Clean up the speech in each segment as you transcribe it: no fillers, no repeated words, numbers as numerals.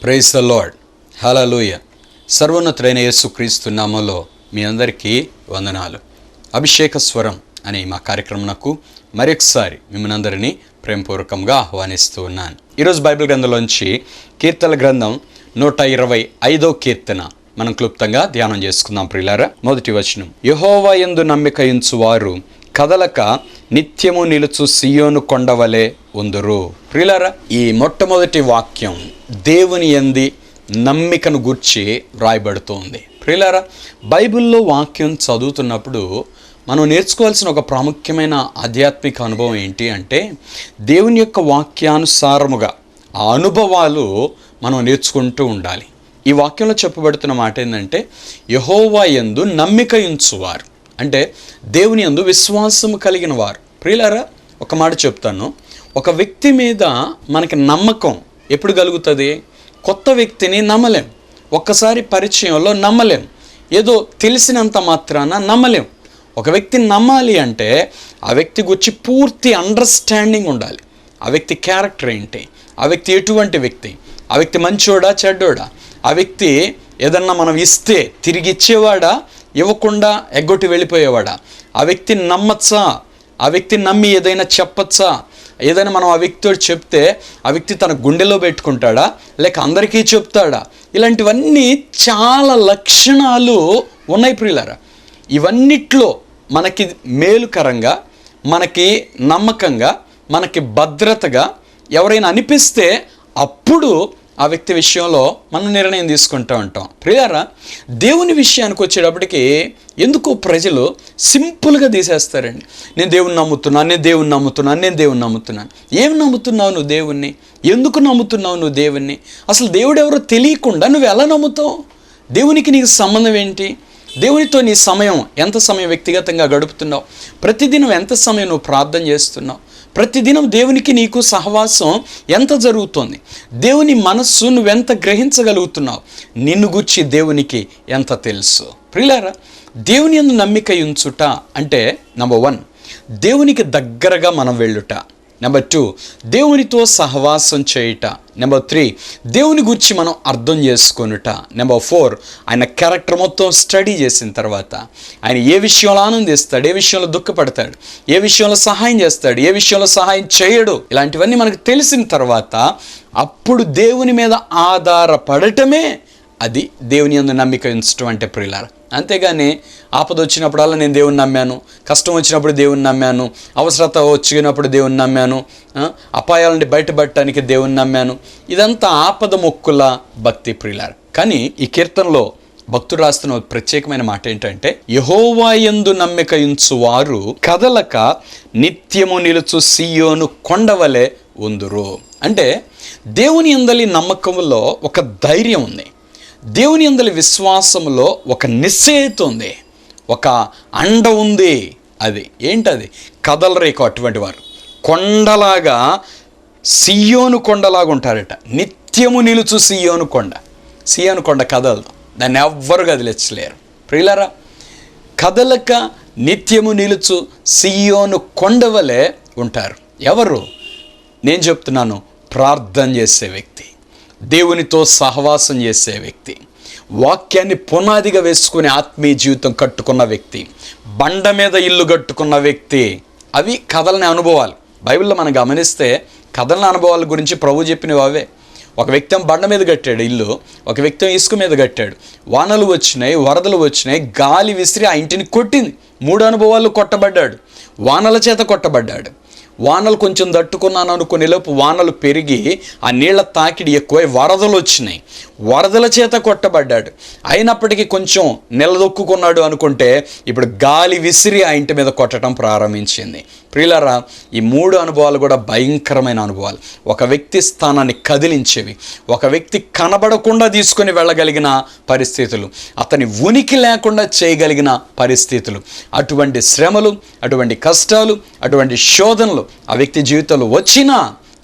Praise the lord. హల్లెలూయా. సర్వోన్నతుడైన యేసుక్రీస్తు నామములో మీ అందరికీ వందనాలు. అభిషేక స్వరం అనే మా కార్యక్రమంకు మరొకసారి మిమ్మల్ని అందరినీ ప్రేమపూర్వకంగా ఆహ్వానిస్తూ ఉన్నాను. ఈరోజు బైబిల్ గ్రంథంలోంచి కీర్తనల గ్రంథం 125వ కీర్తన మనం క్లుప్తంగా ధ్యానం చేసుకుందాం. ప్రియులారా, మొదటి వచనం, యెహోవా యందు నమ్మిక ఉంచువారు కదలక నిత్యము నిలుచు సియోను కొండవలే ఉందురు. ప్రియులారా, ఈ మొట్టమొదటి వాక్యం దేవుని యందు నమ్మికను గూర్చి వ్రాయబడుతోంది. ప్రియులారా, బైబిల్లో వాక్యం చదువుతున్నప్పుడు మనం నేర్చుకోవాల్సిన ఒక ప్రాముఖ్యమైన ఆధ్యాత్మిక అనుభవం ఏంటి అంటే, దేవుని యొక్క వాక్యానుసారముగా ఆ అనుభవాలు మనం నేర్చుకుంటూ ఉండాలి. ఈ వాక్యంలో చెప్పబడుతున్న మాట ఏంటంటే, యెహోవా యందు నమ్మిక ఉంచువారు అంటే దేవుని యందు విశ్వాసము కలిగిన వారు. ప్రియులారా, ఒక మాట చెప్తాను. ఒక వ్యక్తి మీద మనకి నమ్మకం ఎప్పుడు కలుగుతుంది? కొత్త వ్యక్తిని నమ్మలేం, ఒక్కసారి పరిచయంలో నమ్మలేం, ఏదో తెలిసినంత మాత్రాన నమ్మలేం. ఒక వ్యక్తిని నమ్మాలి అంటే ఆ వ్యక్తి గురించి పూర్తి అండర్స్టాండింగ్ ఉండాలి. ఆ వ్యక్తి క్యారెక్టర్ ఏంటి, ఆ వ్యక్తి ఎటువంటి వ్యక్తి, ఆ వ్యక్తి మంచోడా చెడ్డోడా, ఆ వ్యక్తి ఏదన్నా మనం ఇస్తే తిరిగి ఇచ్చేవాడా, ఇవ్వకుండా ఎగ్గొట్టి వెళ్ళిపోయేవాడా, ఆ వ్యక్తిని నమ్మచ్చా, ఆ వ్యక్తిని నమ్మి ఏదైనా చెప్పచ్చా, ఏదైనా మనం ఆ వ్యక్తితో చెప్తే ఆ వ్యక్తి తన గుండెలో పెట్టుకుంటాడా లేక అందరికీ చెప్తాడా? ఇలాంటివన్నీ చాలా లక్షణాలు ఉన్నాయి ప్రియులారా. ఇవన్నిట్లో మనకి మేలుకరంగా, మనకి నమ్మకంగా, మనకి భద్రతగా ఎవరైనా అనిపిస్తే అప్పుడు ఆ వ్యక్తి విషయంలో మనం నిర్ణయం తీసుకుంటూ ఉంటాం. ప్రియులారా, దేవుని విషయానికి వచ్చేటప్పటికి ఎందుకో ప్రజలు సింపుల్గా తీసేస్తారండి. నేను దేవుని నమ్ముతున్నాను, నేను దేవుని నమ్ముతున్నాను, నేను దేవుని నమ్ముతున్నాను. ఏం నమ్ముతున్నావు నువ్వు దేవుణ్ణి? ఎందుకు నమ్ముతున్నావు నువ్వు దేవుణ్ణి? అసలు దేవుడు ఎవరో తెలియకుండా నువ్వు ఎలా నమ్ముతావు? దేవునికి నీకు సంబంధం ఏంటి? దేవునితో నీ సమయం ఎంత సమయం వ్యక్తిగతంగా గడుపుతున్నావు? ప్రతిదినం ఎంత సమయం నువ్వు ప్రార్థన చేస్తున్నావు? ప్రతిదినం దేవునికి నీకు సహవాసం ఎంత జరుగుతోంది? దేవుని మనస్సు నువ్వెంత గ్రహించగలుగుతున్నావు? నిన్ను గూర్చి దేవునికి ఎంత తెలుసు? ప్రియులారా, దేవుని యందు నమ్మిక ఉంచుట అంటే నెంబర్ 1 దేవునికి దగ్గరగా మనం వెళ్ళుట, నెంబర్ 2 దేవునితో సహవాసం చేయుట, నెంబర్ 3 దేవుని గురించి మనం అర్థం చేసుకొనుట, నెంబర్ 4 ఆయన క్యారెక్టర్ మొత్తం స్టడీ చేసిన తర్వాత ఆయన ఏ విషయంలో ఆనందిస్తాడు, ఏ విషయంలో దుఃఖపడతాడు, ఏ విషయంలో సహాయం చేస్తాడు, ఏ విషయంలో సహాయం చేయడు, ఇలాంటివన్నీ మనకు తెలిసిన తర్వాత అప్పుడు దేవుని మీద ఆధారపడటమే అది దేవుని యందు నమ్మిక ఉంచడం అంటే ప్రియులారా. అంతేగాని ఆపద వచ్చినప్పుడల్లా నేను దేవుని నమ్మాను, కష్టం వచ్చినప్పుడు దేవుని నమ్మాను, అవసరత వచ్చినప్పుడు దేవుని నమ్మాను, అపాయాల నుండి బయటపడటానికి దేవుని నమ్మాను, ఇదంతా ఆపద మొక్కుల భక్తి ప్రియులారా. కానీ ఈ కీర్తనలో భక్తుడు రాస్తున్న ప్రత్యేకమైన మాట ఏంటంటే, యెహోవా యందు నమ్మిక ఉంచువారు కదలక నిత్యము నిలుచు సియోను కొండవలే ఉందురు. అంటే దేవుని యందలి నమ్మకంలో ఒక ధైర్యం ఉంది, దేవుని యందలి విశ్వాసంలో ఒక నిశ్చయత ఉంది, ఒక అండ ఉంది. అది ఏంటది? కదలరేకు అటువంటి వారు కొండలాగా, సియోను కొండలాగా ఉంటారట. నిత్యము నిలుచు సియోను కొండ. సియోను కొండ కదలదు, దాన్ని ఎవ్వరు కదిలించలేరు. ప్రియులారా, కదలక నిత్యము నిలుచు సియోను కొండవలే ఉంటారు. ఎవరు? నేను చెప్తున్నాను, ప్రార్థన చేసే వ్యక్తి, దేవునితో సహవాసం చేసే వ్యక్తి, వాక్యాన్ని పునాదిగా వేసుకుని ఆత్మీయ జీవితం కట్టుకున్న వ్యక్తి, బండ మీద ఇల్లు కట్టుకున్న వ్యక్తి. అవి కదలని అనుభవాలు. బైబిల్లో మనం గమనిస్తే కదలని అనుభవాల గురించి ప్రభు చెప్పినవి అవే. ఒక వ్యక్తి బండ మీద కట్టాడు ఇల్లు, ఒక వ్యక్తి ఇసుక మీద కట్టాడు. వానలు వచ్చినాయి, వరదలు వచ్చినాయి, గాలి విసిరి ఆ ఇంటిని కొట్టింది. 3 అనుభవాలు కొట్టబడ్డాడు. వానల చేత కొట్టబడ్డాడు. వానలు కొంచెం తట్టుకున్నాను అనుకునే లోపు వానలు పెరిగి ఆ నీళ్ల తాకిడి ఎక్కువై వరదలు వచ్చినాయి. వరదల చేత కొట్టబడ్డాడు. అయినప్పటికీ కొంచెం నిలదొక్కున్నాడు అనుకుంటే ఇప్పుడు గాలి విసిరి ఆ ఇంటి మీద కొట్టడం ప్రారంభించింది. ప్రియులారా, ఈ 3 అనుభవాలు కూడా భయంకరమైన అనుభవాలు. ఒక వ్యక్తి స్థానాన్ని కదిలించేవి, ఒక వ్యక్తి కనబడకుండా తీసుకొని వెళ్ళగలిగిన పరిస్థితులు, అతని ఉనికి లేకుండా చేయగలిగిన పరిస్థితులు. అటువంటి శ్రమలు, అటువంటి కష్టాలు, అటువంటి శోధనలు ఆ వ్యక్తి జీవితంలో వచ్చినా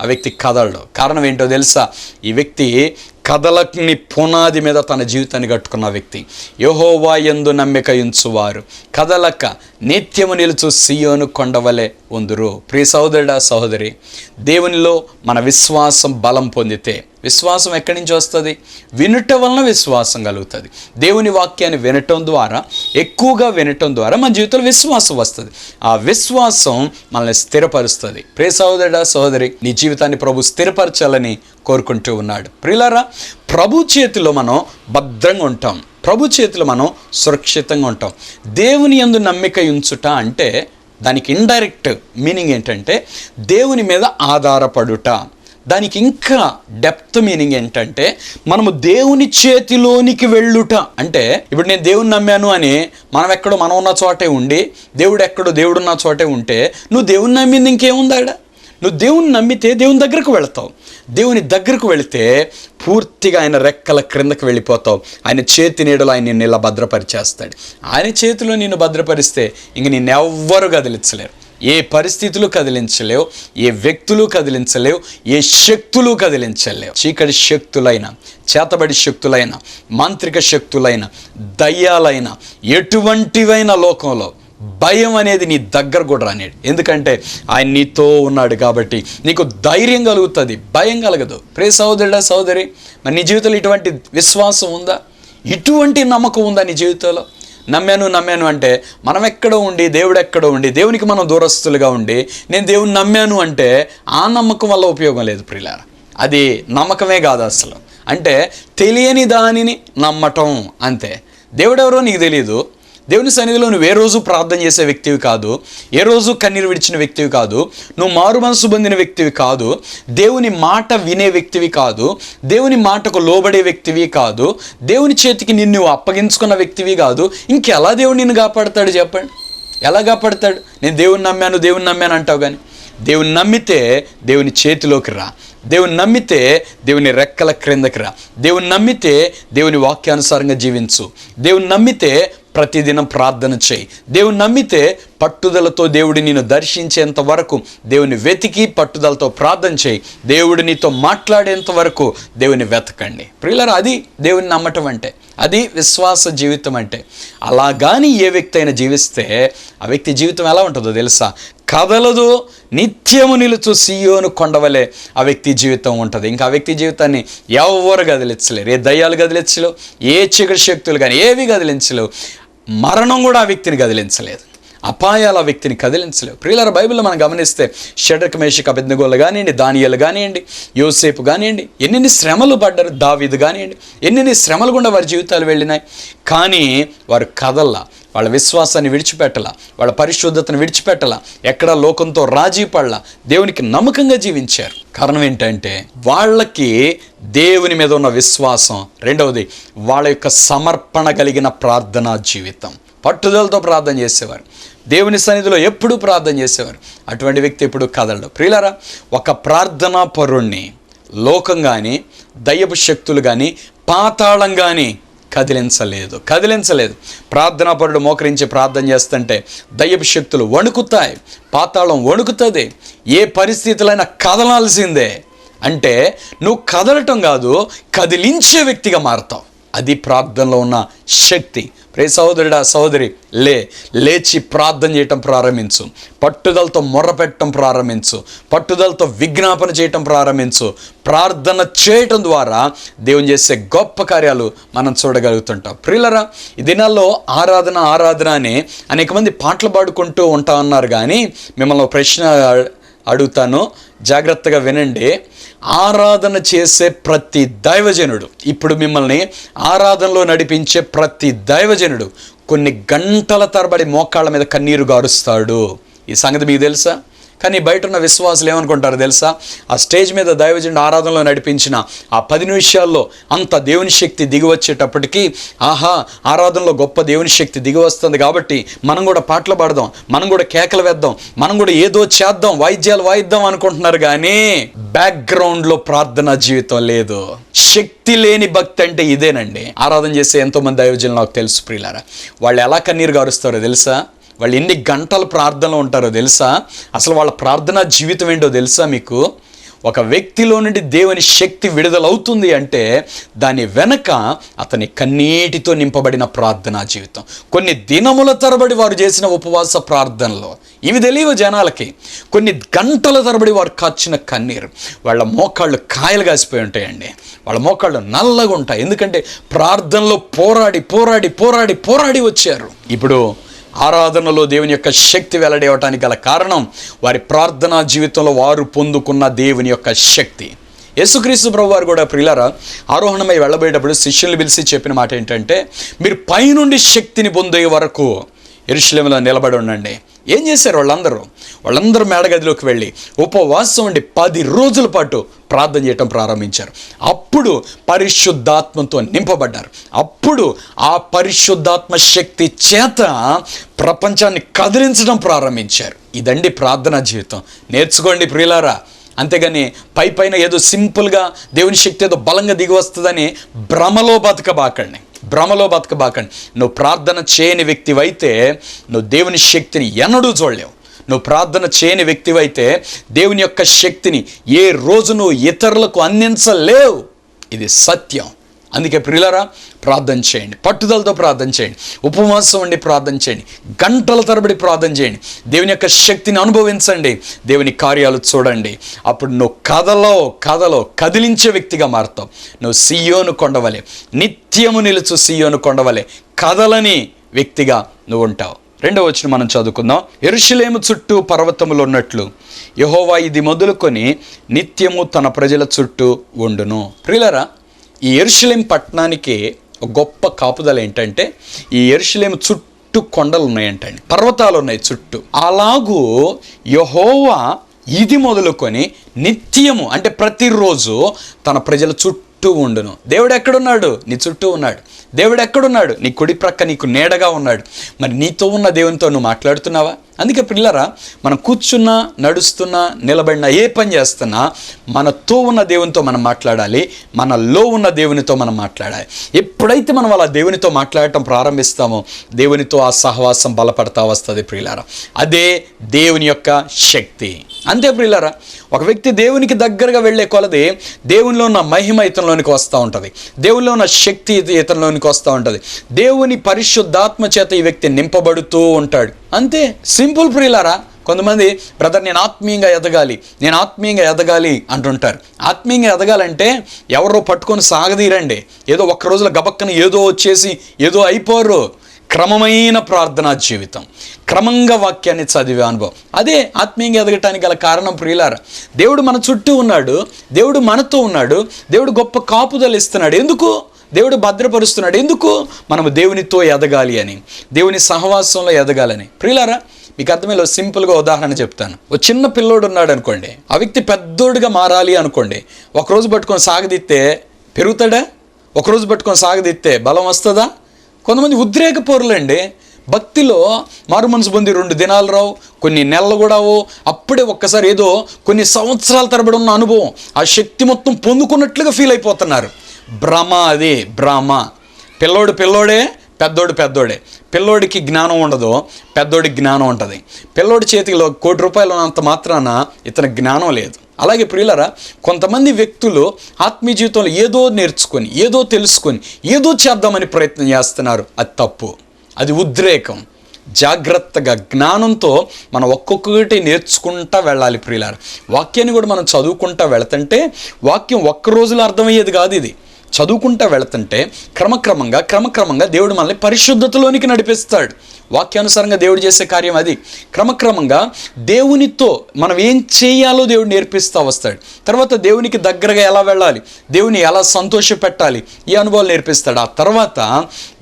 ఆ వ్యక్తి కదలడు. కారణం ఏంటో తెలుసా? ఈ వ్యక్తి కదలని పునాది మీద తన జీవితాన్ని కట్టుకున్న వ్యక్తి. యెహోవా యందు నమ్మిక ఉంచువారు కదలక నిత్యము నిలుచు సియోను కొండవలే ఉందురు. ప్రియ సహోదరుడా, సహోదరి, దేవునిలో మన విశ్వాసం బలం పొందితే, విశ్వాసం ఎక్కడి నుంచి వస్తుంది? వినుట వలన విశ్వాసం కలుగుతుంది. దేవుని వాక్యాన్ని వినటం ద్వారా, ఎక్కువగా వినటం ద్వారా మన జీవితంలో విశ్వాసం వస్తుంది. ఆ విశ్వాసం మనల్ని స్థిరపరుస్తుంది. ప్రియ సహోదరుడా, సహోదరి, నీ జీవితాన్ని ప్రభు స్థిరపరచాలని కోరుకుంటూ ఉన్నాడు. ప్రియులారా, ప్రభు చేతిలో మనం భద్రంగా ఉంటాం. ప్రభు చేతిలో మనం సురక్షితంగా ఉంటాం. దేవుని యందు నమ్మిక ఉంచుట అంటే దానికి ఇండైరెక్ట్ మీనింగ్ ఏంటంటే దేవుని మీద ఆధారపడుట. దానికి ఇంకా డెప్త్ మీనింగ్ ఏంటంటే మనము దేవుని చేతిలోనికి వెళ్ళుట. అంటే ఇప్పుడు నేను దేవుని నమ్మాను అని మనం ఎక్కడో మనం ఉన్న చోటే ఉండి, దేవుడు ఎక్కడో దేవుడున్న చోటే ఉంటే నువ్వు దేవుని నమ్మింది ఇంకేముందాడ? నువ్వు దేవుని నమ్మితే దేవుని దగ్గరకు వెళతావు. దేవుని దగ్గరకు వెళితే పూర్తిగా ఆయన రెక్కల క్రిందకు వెళ్ళిపోతావు. ఆయన చేతి నీడలో ఆయన నిన్ను ఇలా భద్రపరిచేస్తాడు. ఆయన చేతిలో నిన్ను భద్రపరిస్తే ఇంక నిన్నెవ్వరూ కదిలించలేరు. ఏ పరిస్థితులు కదిలించలేవు, ఏ వ్యక్తులు కదిలించలేవు, ఏ శక్తులు కదిలించలేవు. చీకటి శక్తులైన, చేతబడి శక్తులైన, మాంత్రిక శక్తులైన, దయ్యాలైన, ఎటువంటివైన లోకంలో భయం అనేది నీ దగ్గర కూడా రానేడు. ఎందుకంటే ఆయన నీతో ఉన్నాడు కాబట్టి నీకు ధైర్యం కలుగుతుంది, భయం కలగదు. ప్రియ సహోదరుడా, సహోదరి, మరి నీ జీవితంలో ఇటువంటి విశ్వాసం ఉందా? ఇటువంటి నమ్మకం ఉందా నీ జీవితంలో? నమ్మాను అంటే మనం ఎక్కడో ఉండి, దేవుడు ఎక్కడో ఉండి, దేవునికి మనం దూరస్తులుగా ఉండి నేను దేవుని నమ్మాను అంటే ఆ నమ్మకం వల్ల ఉపయోగం లేదు ప్రియులారా. అది నమ్మకమే కాదు అసలు. అంటే తెలియని దానిని నమ్మటం అంతే. దేవుడెవరో నీకు తెలియదు. దేవుని సన్నిధిలో నువ్వు ఏ రోజు ప్రార్థన చేసే వ్యక్తివి కాదు, ఏ రోజు కన్నీరు విడిచిన వ్యక్తివి కాదు, నువ్వు మారు మనసు పొందిన వ్యక్తివి కాదు, దేవుని మాట వినే వ్యక్తివి కాదు, దేవుని మాటకు లోబడే వ్యక్తివి కాదు, దేవుని చేతికి నిన్ను అప్పగించుకున్న వ్యక్తివి కాదు. ఇంకెలా దేవుడు నిన్ను కాపాడతాడు చెప్పండి? ఎలా కాపాడతాడు? నేను దేవుని నమ్మాను అంటావు. కానీ దేవుని నమ్మితే దేవుని చేతిలోకి రా. దేవుని నమ్మితే దేవుని రెక్కల క్రిందకి రా. దేవుని నమ్మితే దేవుని వాక్యానుసారంగా జీవించు. దేవుని నమ్మితే ప్రతిదినం ప్రార్థన చేయి. దేవుని నమ్మితే పట్టుదలతో దేవుడు నిన్ను దర్శించేంత వరకు దేవుని వెతికి పట్టుదలతో ప్రార్థన చేయి. దేవుడు నీతో మాట్లాడేంత వరకు దేవుని వెతకండి. ప్రియులారా, అది దేవుని నమ్మటం అంటే, అది విశ్వాస జీవితం అంటే. అలా కానీ ఏ వ్యక్తి అయినా జీవిస్తే ఆ వ్యక్తి జీవితం ఎలా ఉంటుందో తెలుసా? కదలదు, నిత్యము నిలుచు సీయోను కొండవలే ఆ వ్యక్తి జీవితం ఉంటుంది. ఇంకా ఆ వ్యక్తి జీవితాన్ని ఎవరు కదిలించలేరు. ఏ దయ్యాలు కదిలించలేవు, ఏ చీకటి శక్తులు కానీ ఏవి కదిలించలేవు. మరణం కూడా ఆ వ్యక్తిని కదిలించలేదు. అపాయాలు ఆ వ్యక్తిని కదిలించలేవు. ప్రియులారా, బైబిల్లో మనం గమనిస్తే షడ్రక్ మేషక్ అబేద్నెగోలు కానివ్వండి, దానియేలు కానివ్వండి, యోసేపు కానివ్వండి, ఎన్నెన్ని శ్రమలు పడ్డారు. దావీదు కానివ్వండి, ఎన్నెన్ని శ్రమలు గుండా వారి జీవితాలు వెళ్ళినాయి. కానీ వారు కదల్లా, వాళ్ళ విశ్వాసాన్ని విడిచిపెట్టలా, వాళ్ళ పరిశుద్ధతను విడిచిపెట్టలా, ఎక్కడా లోకంతో రాజీ పడలా, దేవునికి నమ్మకంగా జీవించారు. కారణం ఏంటంటే వాళ్ళకి దేవుని మీద ఉన్న విశ్వాసం. రెండవది వాళ్ళ యొక్క సమర్పణ కలిగిన ప్రార్థనా జీవితం. పట్టుదలతో ప్రార్థన చేసేవారు, దేవుని సన్నిధిలో ఎప్పుడూ ప్రార్థన చేసేవారు. అటువంటి వ్యక్తి ఎప్పుడు కదలడు. ప్రియులారా, ఒక ప్రార్థనా పరుణ్ణి లోకం కానీ, దయ్యపు శక్తులు కానీ, పాతాళం కానీ కదిలించలేదు. ప్రార్థనా పరుడు మోకరించి ప్రార్థన చేస్తుంటే దయ్యపు శక్తులు వణుకుతాయి, పాతాళం వణుకుతుంది. ఏ పరిస్థితులైనా కదలాల్సిందే. అంటే నువ్వు కదలటం కాదు, కదిలించే వ్యక్తిగా మారతావు. అది ప్రార్థనలో ఉన్న శక్తి. ప్రియ సహోదరుడా, సహోదరి, లేచి ప్రార్థన చేయటం ప్రారంభించు. పట్టుదలతో మొర్రపెట్టడం ప్రారంభించు. పట్టుదలతో విజ్ఞాపన చేయటం ప్రారంభించు. ప్రార్థన చేయటం ద్వారా దేవుని చేసే గొప్ప కార్యాలు మనం చూడగలుగుతుంటాం. ప్రియులరా, ఈ దినాల్లో ఆరాధన అని అనేక మంది పాటలు పాడుకుంటూ ఉంటా అన్నారు. కానీ మిమ్మల్ని ప్రశ్న అడుగుతాను, జాగ్రత్తగా వినండి. ఆరాధన చేసే ప్రతి దైవజనుడు, ఇప్పుడు మిమ్మల్ని ఆరాధనలో నడిపించే ప్రతి దైవజనుడు కొన్ని గంటల తరబడి మోకాళ్ళ మీద కన్నీరు గారుస్తాడు. ఈ సంగతి మీకు తెలుసా? కానీ బయట ఉన్న విశ్వాసులు ఏమనుకుంటారు తెలుసా? ఆ స్టేజ్ మీద దైవజనుడు ఆరాధనలో నడిపించిన ఆ 10 నిమిషాల్లో అంత దేవుని శక్తి దిగి వచ్చేటప్పటికి, ఆహా, ఆరాధనలో గొప్ప దేవుని శక్తి దిగి వస్తుంది కాబట్టి మనం కూడా పాటలు పాడదాం, మనం కూడా కేకలు వేద్దాం, మనం కూడా ఏదో చేద్దాం, వాయిద్యాలు వాయిద్దాం అనుకుంటున్నారు. కానీ బ్యాక్గ్రౌండ్లో ప్రార్థనా జీవితం లేదు. శక్తి లేని భక్తి అంటే ఇదేనండి. ఆరాధన చేసే ఎంతోమంది దైవజనులు నాకు తెలుసు ప్రియులారా. వాళ్ళు ఎలా కన్నీరు గారుస్తారో తెలుసా? వాళ్ళు ఎన్ని గంటలు ప్రార్థనలో ఉంటారో తెలుసా? అసలు వాళ్ళ ప్రార్థనా జీవితం ఏంటో తెలుసా మీకు? ఒక వ్యక్తిలో నుండి దేవుని శక్తి విడుదలవుతుంది అంటే దాని వెనక అతని కన్నీటితో నింపబడిన ప్రార్థనా జీవితం. కొన్ని దినముల తరబడి వారు చేసిన ఉపవాస ప్రార్థనలో ఇవి తెలియవు జనాలకి. కొన్ని గంటల తరబడి వారు కార్చిన కన్నీరు, వాళ్ళ మోకాళ్ళు కాయలు కాసిపోయి ఉంటాయండి, వాళ్ళ మోకాళ్ళు నల్లగా ఉంటాయి. ఎందుకంటే ప్రార్థనలో పోరాడి పోరాడి పోరాడి పోరాడి వచ్చారు. ఇప్పుడు ఆరాధనలో దేవుని యొక్క శక్తి వెల్లడవటానికి గల కారణం వారి ప్రార్థనా జీవితంలో వారు పొందుకున్న దేవుని యొక్క శక్తి. యేసుక్రీస్తు ప్రభు వారు కూడా ప్రియులారా ఆరోహణమై వెళ్ళబోయేటప్పుడు శిష్యుల్ని పిలిచి చెప్పిన మాట ఏంటంటే, మీరు పైనుండి శక్తిని పొందే వరకు యెరూషలేములో నిలబడి ఉండండి. ఏం చేశారు వాళ్ళందరూ మేడగదిలోకి వెళ్ళి ఉపవాసం ఉండి 10 రోజుల పాటు ప్రార్థన చేయటం ప్రారంభించారు. అప్పుడు పరిశుద్ధాత్మతో నింపబడ్డారు. అప్పుడు ఆ పరిశుద్ధాత్మ శక్తి చేత ప్రపంచాన్ని కదిలించడం ప్రారంభించారు. ఇదండి ప్రార్థనా జీవితం. నేర్చుకోండి ప్రియులారా. అంతేగాని పైన ఏదో సింపుల్గా దేవుని శక్తి ఏదో బలంగా దిగి వస్తుందని భ్రమలో బతకబాకండి. నువ్వు ప్రార్థన చేయని వ్యక్తివైతే నువ్వు దేవుని శక్తిని ఎన్నడూ చూడలేవు. నువ్వు ప్రార్థన చేయని వ్యక్తివైతే దేవుని యొక్క శక్తిని ఏ రోజు నువ్వు ఇతరులకు అందించలేవు. ఇది సత్యం. అందుకే ప్రియులారా ప్రార్థన చేయండి, పట్టుదలతో ప్రార్థన చేయండి, ఉపవాసం ఉండి ప్రార్థన చేయండి, గంటల తరబడి ప్రార్థన చేయండి, దేవుని యొక్క శక్తిని అనుభవించండి, దేవుని కార్యాలు చూడండి. అప్పుడు నువ్వు కథలో కదిలించే వ్యక్తిగా మారుతావు. నువ్వు సియోను కొండవలే, నిత్యము నిలుచు సియోను కొండవలే కదలని వ్యక్తిగా నువ్వు ఉంటావు. 2వ వచనం మనం చదువుకుందాం. యెరూషలేము చుట్టూ పర్వతములు ఉన్నట్లు యెహోవా ఇది మొదలుకొని నిత్యము తన ప్రజల చుట్టూ ఉండును. ప్రియులారా, ఈ యెరూషలేము పట్టణానికి ఒక గొప్ప కాపుదల ఏంటంటే, ఈ యెరూషలేము చుట్టూ కొండలు ఉన్నాయంటండి, పర్వతాలు ఉన్నాయి చుట్టూ. అలాగూ యెహోవా ఇది మొదలుకొని నిత్యము అంటే ప్రతిరోజు తన ప్రజల చుట్టూ ఉండును. దేవుడు ఎక్కడున్నాడు? నీ చుట్టూ ఉన్నాడు. దేవుడు ఎక్కడున్నాడు? నీ కుడి ప్రక్క నీకు నీడగా ఉన్నాడు. మరి నీతో ఉన్న దేవునితో నువ్వు మాట్లాడుతున్నావా? అందుకే పిల్లరా, మనం కూర్చున్నా, నడుస్తున్నా, నిలబడినా, ఏ పని చేస్తున్నా మనతో ఉన్న దేవునితో మనం మాట్లాడాలి, మనలో ఉన్న దేవునితో మనం మాట్లాడాలి. ఎప్పుడైతే మనం అలా దేవునితో మాట్లాడటం ప్రారంభిస్తామో దేవునితో ఆ సహవాసం బలపడతా వస్తుంది ప్రియులారా. అదే దేవుని యొక్క శక్తి. అంతే ప్రియులారా, ఒక వ్యక్తి దేవునికి దగ్గరగా వెళ్ళే కొలది దేవునిలో ఉన్న మహిమ ఇతనిలోనికి వస్తూ ఉంటుంది, దేవునిలో ఉన్న శక్తి ఇతనిలోనికి వస్తూ ఉంటుంది, దేవుని పరిశుద్ధాత్మ చేత ఈ వ్యక్తి నింపబడుతూ ఉంటాడు. అంతే సింపుల్ ప్రియులారా. కొంతమంది బ్రదర్ నేను ఆత్మీయంగా ఎదగాలి అంటుంటారు. ఆత్మీయంగా ఎదగాలంటే ఎవరో పట్టుకొని సాగదీరండి. ఏదో ఒక్క రోజుల గబక్కన ఏదో వచ్చేసి ఏదో అయిపోరు. క్రమమైన ప్రార్థనా జీవితం, క్రమంగా వాక్యాన్ని చదివే అనుభవం, అదే ఆత్మీయంగా ఎదగటానికి గల కారణం ప్రియులారా. దేవుడు మన చుట్టూ ఉన్నాడు, దేవుడు మనతో ఉన్నాడు, దేవుడు గొప్ప కాపుదలు ఇస్తున్నాడు. ఎందుకు? దేవుడు భద్రపరుస్తున్నాడు. ఎందుకు? మనము దేవునితో ఎదగాలి అని, దేవుని సహవాసంలో ఎదగాలని. ప్రియులారా, మీకు అర్థమయ్యే సింపుల్గా ఉదాహరణ చెప్తాను. ఒక చిన్న పిల్లోడు ఉన్నాడు అనుకోండి, ఆ వ్యక్తి పెద్దోడుగా మారాలి అనుకోండి. ఒకరోజు పట్టుకొని సాగదీస్తే పెరుగుతాడా? ఒకరోజు పట్టుకొని సాగదీస్తే బలం వస్తుందా? కొంతమంది ఉద్రేక పౌరులండి, భక్తిలో మారు మనసు పొంది 2 దినాలు రావు, కొన్ని నెలలు కూడా అప్పుడే ఒక్కసారి ఏదో కొన్ని సంవత్సరాల తరబడి ఉన్న అనుభవం, ఆ శక్తి మొత్తం పొందుకున్నట్లుగా ఫీల్ అయిపోతున్నారు. భ్రమ, అది భ్రమ. పిల్లోడే, పెద్దోడే. పిల్లోడికి జ్ఞానం ఉండదు, పెద్దోడికి జ్ఞానం ఉంటుంది. పిల్లోడి చేతిలో ₹1,00,00,000 ఉన్నంత మాత్రాన ఇతని జ్ఞానం లేదు. అలాగే ప్రియులారా, కొంతమంది వ్యక్తులు ఆత్మీయ జీవితంలో ఏదో నేర్చుకొని, ఏదో తెలుసుకొని, ఏదో చేద్దామని ప్రయత్నం చేస్తున్నారు. అది తప్పు, అది ఉద్రేకం. జాగ్రత్తగా జ్ఞానంతో మనం ఒక్కొక్కటి నేర్చుకుంటా వెళ్ళాలి ప్రియులారా. వాక్యాన్ని కూడా మనం చదువుకుంటా వెళుతుంటే వాక్యం ఒక్క రోజులో అర్థమయ్యేది కాదు. ఇది చదువుకుంటా వెళుతుంటే క్రమక్రమంగా దేవుడు మనల్ని పరిశుద్ధతలోనికి నడిపిస్తాడు. వాక్యానుసారంగా దేవుడు చేసే కార్యం అది. క్రమక్రమంగా దేవునితో మనం ఏం చేయాలో దేవుడు నేర్పిస్తూ వస్తాడు. తర్వాత దేవునికి దగ్గరగా ఎలా వెళ్ళాలి, దేవుని ఎలా సంతోష పెట్టాలి, ఈ అనుభవాలు నేర్పిస్తాడు. ఆ తర్వాత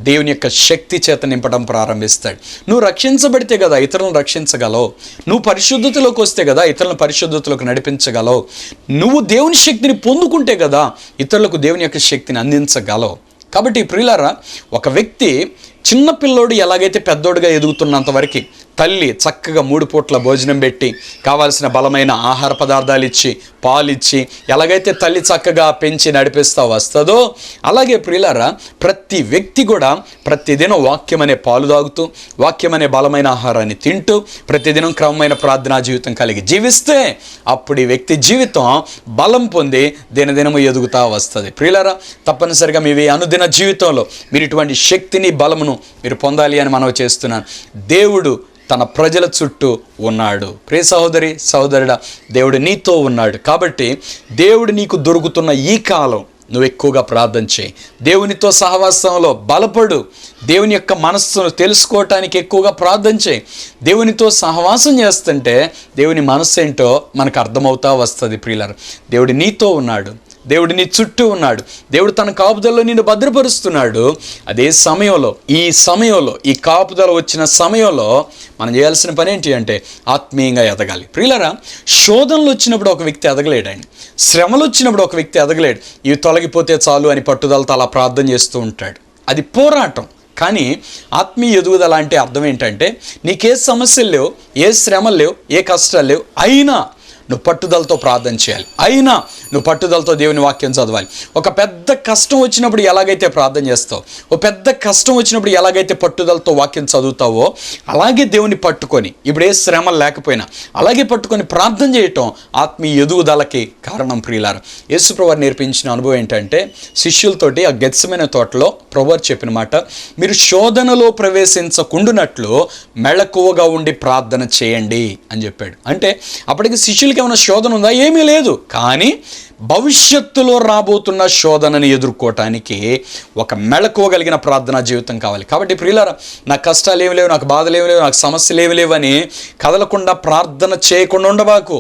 దేవుని యొక్క శక్తి చేత నింపడం ప్రారంభిస్తాడు. నువ్వు రక్షించబడితే కదా ఇతరులను రక్షించగలవు. నువ్వు పరిశుద్ధతలోకి వస్తే కదా ఇతరులను పరిశుద్ధతలోకి నడిపించగలవు. నువ్వు దేవుని శక్తిని పొందుకుంటే కదా ఇతరులకు దేవుని యొక్క శక్తిని అందించగలవు. కాబట్టి ప్రియులారా, ఒక వ్యక్తి చిన్న పిల్లోడు ఎలాగైతే పెద్దోడుగా ఎదుగుతున్నంత వరకు తల్లి చక్కగా 3 పూట్ల భోజనం పెట్టి కావాల్సిన బలమైన ఆహార పదార్థాలు ఇచ్చి పాలిచ్చి ఎలాగైతే తల్లి చక్కగా పెంచి నడిపిస్తూ వస్తుందో, అలాగే ప్రియులారా ప్రతి వ్యక్తి కూడా ప్రతిదినం వాక్యం అనే పాలు తాగుతూ వాక్యం అనే బలమైన ఆహారాన్ని తింటూ ప్రతిదినం క్రమమైన ప్రార్థనా జీవితం కలిగి జీవిస్తే అప్పుడు ఈ వ్యక్తి జీవితం బలం పొంది దినదినము ఎదుగుతూ వస్తుంది. ప్రియులారా తప్పనిసరిగా మీ అనుదిన జీవితంలో మీరు ఇటువంటి శక్తిని బలమును మీరు పొందాలి అని మనవి చేస్తున్నాను. దేవుడు తన ప్రజల చుట్టూ ఉన్నాడు. ప్రియ సహోదరి సహోదరుడా, దేవుడు నీతో ఉన్నాడు. కాబట్టి దేవుడు నీకు దొరుకుతున్న ఈ కాలం నువ్వు ఎక్కువగా ప్రార్థన చేయి. దేవునితో సహవాసంలో బలపడు. దేవుని యొక్క మనస్సును తెలుసుకోవటానికి ఎక్కువగా ప్రార్థన చేయి. దేవునితో సహవాసం చేస్తుంటే దేవుని మనస్సు ఏంటో మనకు అర్థమవుతా వస్తుంది. ప్రియులారా దేవుడు నీతో ఉన్నాడు, దేవుడు నీ చుట్టూ ఉన్నాడు, దేవుడు తన కాపుదలలో నిన్ను భద్రపరుస్తున్నాడు. అదే సమయంలో ఈ కాపుదల వచ్చిన సమయంలో మనం చేయాల్సిన పని ఏంటి అంటే ఆత్మీయంగా ఎదగాలి. ప్రియులారా శోధనలు వచ్చినప్పుడు ఒక వ్యక్తి ఎదగలేడండి, శ్రమలు వచ్చినప్పుడు ఒక వ్యక్తి ఎదగలేడు. ఇవి తొలగిపోతే చాలు అని పట్టుదలతో అలా ప్రార్థన చేస్తూ ఉంటాడు. అది పోరాటం. కానీ ఆత్మీయ ఎదుగుదల అంటే అర్థం ఏంటంటే నీకే సమస్యలు లేవు, ఏ శ్రమలు లేవు, ఏ కష్టాలు లేవు, అయినా నువ్వు పట్టుదలతో ప్రార్థన చేయాలి, అయినా నువ్వు పట్టుదలతో దేవుని వాక్యం చదవాలి. ఒక పెద్ద కష్టం వచ్చినప్పుడు ఎలాగైతే ప్రార్థన చేస్తావు, ఒక పెద్ద కష్టం వచ్చినప్పుడు ఎలాగైతే పట్టుదలతో వాక్యం చదువుతావో అలాగే దేవుని పట్టుకొని ఇప్పుడు ఏ శ్రమ లేకపోయినా అలాగే పట్టుకొని ప్రార్థన చేయటం ఆత్మీయ ఎదుగుదలకి కారణం. ప్రియులారా యేసుప్రభువు నేర్పించిన అనుభవం ఏంటంటే శిష్యులతోటి ఆ గెత్సెమనే తోటలో ప్రభువు చెప్పిన మాట, మీరు శోధనలో ప్రవేశించకుండునట్లు మెళకువగా ఉండి ప్రార్థన చేయండి అని చెప్పాడు. అంటే అప్పటికి శిష్యులకి ఏమైనా శోధన ఉందా? ఏమీ లేదు. కానీ భవిష్యత్తులో రాబోతున్న శోధనని ఎదుర్కోవటానికి ఒక మెళకువగలిగిన ప్రార్థనా జీవితం కావాలి. కాబట్టి ప్రియులారా నాకు కష్టాలు ఏమి లేవు, నాకు బాధలు ఏమి లేవు, నాకు సమస్యలు ఏమి లేవు అని కదలకుండా ప్రార్థన చేయకుండా ఉండబాకు.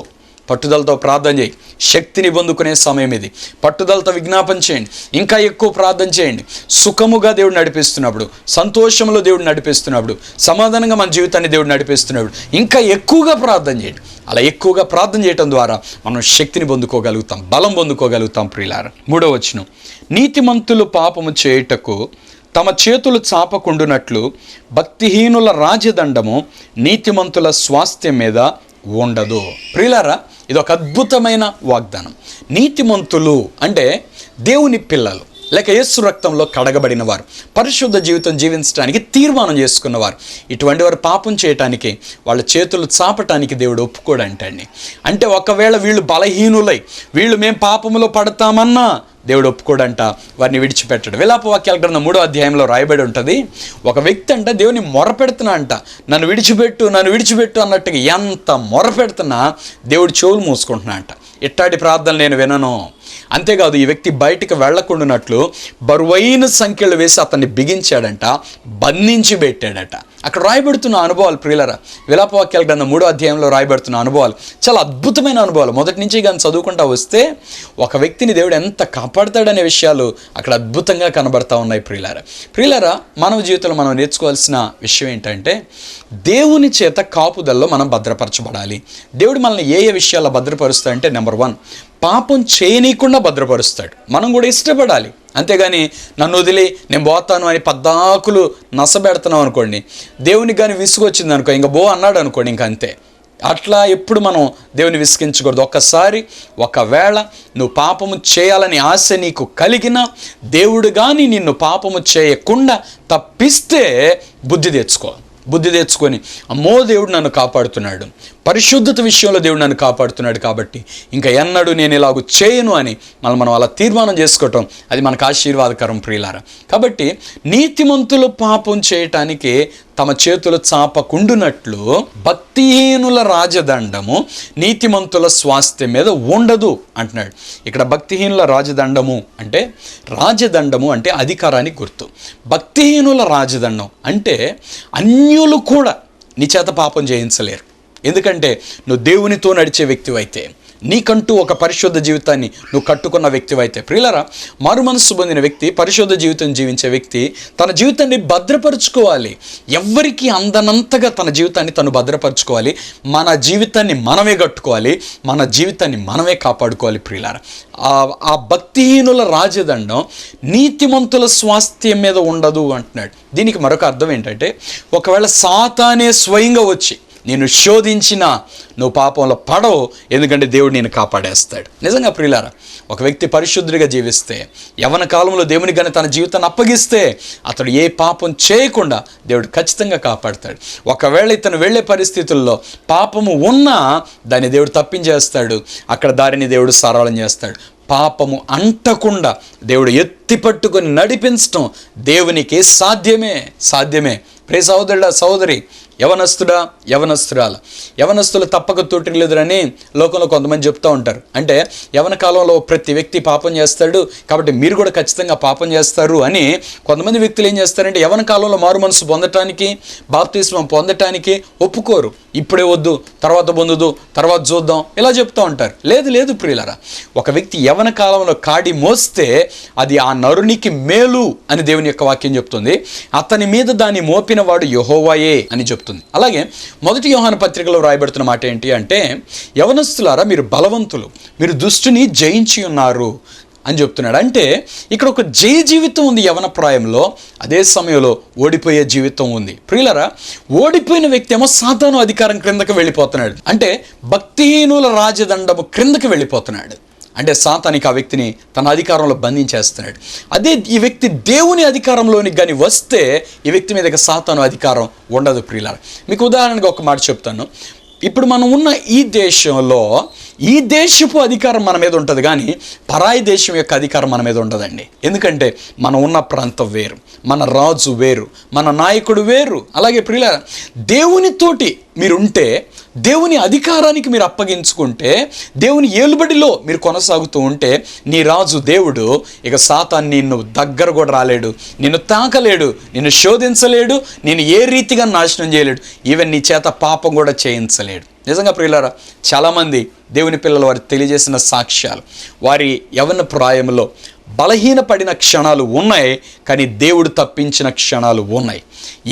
పట్టుదలతో ప్రార్థన చేయి. శక్తిని పొందుకునే సమయం ఇది. పట్టుదలతో విజ్ఞాపన చేయండి, ఇంకా ఎక్కువ ప్రార్థన చేయండి. సుఖముగా దేవుడు నడిపిస్తున్నప్పుడు, సంతోషంలో దేవుడు నడిపిస్తున్నప్పుడు, సమాధానంగా మన జీవితాన్ని దేవుడు నడిపిస్తున్నప్పుడు ఇంకా ఎక్కువగా ప్రార్థన చేయండి. అలా ఎక్కువగా ప్రార్థన చేయటం ద్వారా మనం శక్తిని పొందుకోగలుగుతాం, బలం పొందుకోగలుగుతాం. ప్రియులారా 3వ వచనం, నీతిమంతులు పాపము చేయుటకు తమ చేతులు చాపకుండునట్లు భక్తిహీనుల రాజదండము నీతిమంతుల స్వాస్థ్యం మీద ఉండదు. ప్రియులారా ఇది ఒక అద్భుతమైన వాగ్దానం. నీతిమంతులు అంటే దేవుని పిల్లలు, లేక యేసు రక్తంలో కడగబడిన వారు, పరిశుద్ధ జీవితం జీవించడానికి తీర్మానం చేసుకున్నవారు. ఇటువంటి వారు పాపం చేయటానికి, వాళ్ళ చేతులు చాపటానికి దేవుడు ఒప్పుకోడంటండి. అంటే ఒకవేళ వీళ్ళు బలహీనులై వీళ్ళు మేము పాపములో పడతామన్నా దేవుడు ఒప్పుకోడంట, వారిని విడిచిపెట్టడు. విలాపవాక్యాల గ్రంథం 3వ అధ్యాయంలో రాయబడి ఉంటుంది, ఒక వ్యక్తి అంట దేవుని మొరపెడుతున్నా అంట, నన్ను విడిచిపెట్టు అన్నట్టుగా ఎంత మొరపెడుతున్నా దేవుడు చెవులు మూసుకుంటున్నా అంట. ఇట్టాటి ప్రార్థనలు నేను వినను. అంతేకాదు ఈ వ్యక్తి బయటికి వెళ్లకుండానట్లు బరువైన సంఖ్యలు వేసి అతన్ని బిగించాడంట, బంధించి పెట్టాడట. అక్కడ రాయబడుతున్న అనుభవాలు ప్రియులరా, విలాపవాక్యాల గ్రంథం 3వ అధ్యాయంలో రాయబడుతున్న అనుభవాలు చాలా అద్భుతమైన అనుభవాలు. మొదటి నుంచి కానీ చదువుకుంటా వస్తే ఒక వ్యక్తిని దేవుడు ఎంత కాపాడతాడనే విషయాలు అక్కడ అద్భుతంగా కనబడతా ఉన్నాయి. ప్రియులరా మానవ జీవితంలో మనం నేర్చుకోవాల్సిన విషయం ఏంటంటే దేవుని చేత కాపుదల్లో మనం భద్రపరచబడాలి. దేవుడు మనల్ని ఏ విషయాల్లో భద్రపరుస్తాడంటే నెంబర్ 1 పాపం చేయనీయకుండా భద్రపరుస్తాడు. మనం కూడా ఇష్టపడాలి. అంతేగాని నన్ను వదిలి నేను పోతాను అని పద్దాకులు నసబెడుతున్నాం అనుకోండి, దేవునికి కానీ విసుగొచ్చింది అనుకో, ఇంకా అన్నాడు అనుకోండి, ఇంక అంతే. అట్లా ఎప్పుడు మనం దేవుని విసిగించకూడదు. ఒకవేళ నువ్వు పాపము చేయాలని ఆశ నీకు కలిగినా దేవుడు కానీ నిన్ను పాపము చేయకుండా తప్పిస్తే బుద్ధి తెచ్చుకొని అమ్మో దేవుడు నన్ను కాపాడుతున్నాడు, పరిశుద్ధత విషయంలో దేవుడు నన్ను కాపాడుతున్నాడు, కాబట్టి ఇంకా ఎన్నడూ నేను ఇలాగ చేయను అని మనం అలా తీర్మానం చేసుకోవటం అది మనకు ఆశీర్వాదకరం. ప్రియులారా కాబట్టి నీతిమంతులు పాపం చేయటానికి తమ చేతులు చాపకుండునట్లు భక్తిహీనుల రాజదండము నీతిమంతుల స్వాస్థ్యం మీద ఉండదు అంటున్నాడు. ఇక్కడ భక్తిహీనుల రాజదండము అంటే అధికారానికి గుర్తు. భక్తిహీనుల రాజదండం అంటే అన్యులు కూడా నీ చేత పాపం చేయించలేరు. ఎందుకంటే నువ్వు దేవునితో నడిచే వ్యక్తివైతే, నీకంటూ ఒక పరిశుద్ధ జీవితాన్ని నువ్వు కట్టుకున్న వ్యక్తివైతే, ప్రియులారా, మారు మనస్సు పొందిన వ్యక్తి, పరిశుద్ధ జీవితం జీవించే వ్యక్తి తన జీవితాన్ని భద్రపరుచుకోవాలి. ఎవ్వరికీ అందనంతగా తన జీవితాన్ని తను భద్రపరుచుకోవాలి. మన జీవితాన్ని మనమే కట్టుకోవాలి, మన జీవితాన్ని మనమే కాపాడుకోవాలి. ప్రియులారా, ఆ భక్తిహీనుల రాజదండం నీతిమంతుల స్వాస్థ్యం మీద ఉండదు అంటున్నాడు. దీనికి మరొక అర్థం ఏంటంటే, ఒకవేళ సాతానే స్వయంగా వచ్చి నేను శోధించినా నువ్వు పాపంలో పడవు, ఎందుకంటే దేవుడు నేను కాపాడేస్తాడు. నిజంగా ప్రియులారా, ఒక వ్యక్తి పరిశుద్ధుడిగా జీవిస్తే, యవ్వన కాలంలో దేవునికి కానీ తన జీవితాన్ని అప్పగిస్తే, అతడు ఏ పాపం చేయకుండా దేవుడు ఖచ్చితంగా కాపాడతాడు. ఒకవేళ ఇతను వెళ్ళే పరిస్థితుల్లో పాపము ఉన్నా దాన్ని దేవుడు తప్పించేస్తాడు, అక్కడ దారిని దేవుడు సరళం చేస్తాడు. పాపము అంటకుండా దేవుడు ఎత్తి పట్టుకొని నడిపించటం దేవునికి సాధ్యమే. ప్రియ సహోదరుడా, సహోదరి, యవనస్తుడా, యవనస్తులు తప్పక తోటిల్లుదురని లోకంలో కొంతమంది చెప్తూ ఉంటారు. అంటే యవన కాలంలో ప్రతి వ్యక్తి పాపం చేస్తాడు, కాబట్టి మీరు కూడా ఖచ్చితంగా పాపం చేస్తారు అని కొంతమంది వ్యక్తులు ఏం చేస్తారంటే, యవన కాలంలో మారు మనసు పొందటానికి, బాప్తిస్మం పొందటానికి ఒప్పుకోరు. ఇప్పుడే వద్దు, తర్వాత పొందుదు, తర్వాత చూద్దాం, ఇలా చెప్తూ ఉంటారు. లేదు ప్రియులారా, ఒక వ్యక్తి యవన కాలంలో కాడి మోస్తే అది ఆ నరునికి మేలు అని దేవుని యొక్క వాక్యం చెప్తుంది. అతని మీద దాన్ని మోపిన వాడు యెహోవాయే అని చెప్తుంది. అలాగే 1 యోహాను పత్రికలో రాయబడుతున్న మాట ఏంటి అంటే, యవనస్తులారా, మీరు బలవంతులు, మీరు దుష్టుని జయించి ఉన్నారు అని చెప్తున్నాడు. అంటే ఇక్కడ ఒక జయ జీవితం ఉంది యవన ప్రాయంలో, అదే సమయంలో ఓడిపోయే జీవితం ఉంది. ప్రియులారా, ఓడిపోయిన వ్యక్తి ఏమో సాతాను అధికారం క్రిందకు వెళ్ళిపోతున్నాడు. అంటే భక్తిహీనుల రాజదండము క్రిందకు వెళ్ళిపోతున్నాడు. అంటే సాతానికి ఆ వ్యక్తిని తన అధికారంలో బంధించేస్తున్నాడు. అదే ఈ వ్యక్తి దేవుని అధికారంలోనికి కానీ వస్తే ఈ వ్యక్తి మీద సాతాను అధికారం ఉండదు. ప్రియులారా, మీకు ఉదాహరణగా ఒక మాట చెప్తాను. ఇప్పుడు మనం ఉన్న ఈ దేశంలో ఈ దేశపు అధికారం మన మీద ఉంటుంది, కానీ పరాయి దేశం యొక్క అధికారం మన మీద ఉండదండి. ఎందుకంటే మనం ఉన్న ప్రాంతం వేరు, మన రాజు వేరు, మన నాయకుడు వేరు. అలాగే ప్రియులారా, దేవునితోటి మీరుంటే, దేవుని అధికారానికి మీరు అప్పగించుకుంటే, దేవుని ఏలుబడిలో మీరు కొనసాగుతూ ఉంటే, నీ రాజు దేవుడు ఇక సాతాను నిన్ను దగ్గర కూడా రాలేడు, నిన్ను తాకలేడు, నిన్ను శోధించలేడు, నేను ఏ రీతిగా నాశనం చేయలేడు, ఈవెన్ నీ చేత పాపం కూడా చేయించలేడు. నిజంగా ప్రియులారా, చాలామంది దేవుని పిల్లలు వారు తెలియజేసిన సాక్ష్యాలు, వారి యవ్వన ప్రాయంలో బలహీనపడిన క్షణాలు ఉన్నాయి, కానీ దేవుడు తప్పించిన క్షణాలు ఉన్నాయి.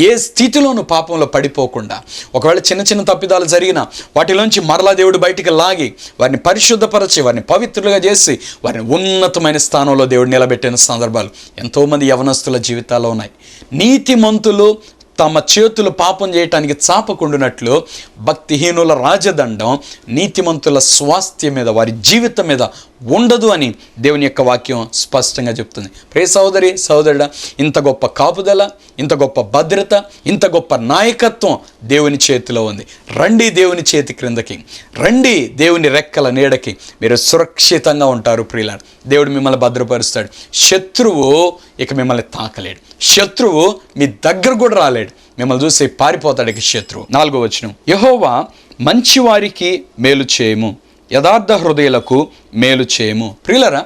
ఏ స్థితిలోనూ పాపంలో పడిపోకుండా, ఒకవేళ చిన్న తప్పిదాలు జరిగినా వాటిలోంచి మరలా దేవుడు బయటికి లాగి వారిని పరిశుద్ధపరచి, వారిని పవిత్రులుగా చేసి, వారిని ఉన్నతమైన స్థానంలో దేవుడు నిలబెట్టిన సందర్భాలు ఎంతోమంది యవనస్తుల జీవితాల్లో ఉన్నాయి. నీతిమంతులు తమ చేతులు పాపం చేయటానికి చాపకుండునట్లు భక్తిహీనుల రాజదండం నీతిమంతుల స్వాస్థ్యం మీద, వారి జీవితం మీద ఉండదు అని దేవుని యొక్క వాక్యం స్పష్టంగా చెప్తుంది. ప్రియ సహోదరి, సహోదరుడా, ఇంత గొప్ప కాపుదల, ఇంత గొప్ప భద్రత, ఇంత గొప్ప నాయకత్వం దేవుని చేతిలో ఉంది. రండి దేవుని చేతి క్రిందకి, రండి దేవుని రెక్కల నీడకి, మీరు సురక్షితంగా ఉంటారు. ప్రియులారా, దేవుడు మిమ్మల్ని భద్రపరుస్తాడు. శత్రువు ఇక మిమ్మల్ని తాకలేడు, శత్రువు మీ దగ్గర కూడా రాలేడు, మిమ్మల్ని చూసి పారిపోతాడు ఇక శత్రువు. 4వ వచనం, యెహోవా మంచివారికి మేలు చేయము, యథార్థ హృదయులకు మేలు చేయము. ప్రియులారా,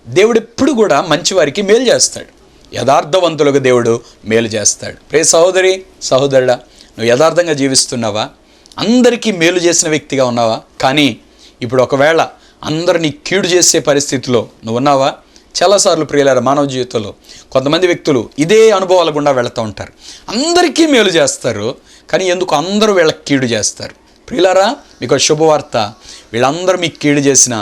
దేవుడు ఎప్పుడు కూడా మంచివారికి మేలు చేస్తాడు, యథార్థవంతులకు దేవుడు మేలు చేస్తాడు. ప్రియ సహోదరి, సహోదరుడా, నువ్వు యథార్థంగా జీవిస్తున్నావా? అందరికీ మేలు చేసిన వ్యక్తిగా ఉన్నావా? కానీ ఇప్పుడు ఒకవేళ అందరినీ కీడు చేసే పరిస్థితిలో నువ్వు ఉన్నావా? చాలాసార్లు ప్రియులారా, మానవ జీవితంలో కొంతమంది వ్యక్తులు ఇదే అనుభవాల గుండా వెళుతూ ఉంటారు. అందరికీ మేలు చేస్తారు, కానీ ఎందుకు అందరూ వీళ్ళకి కీడు చేస్తారు? ప్రియులారా, మీకు శుభవార్త, వీళ్ళందరూ మీకు కీడు చేసినా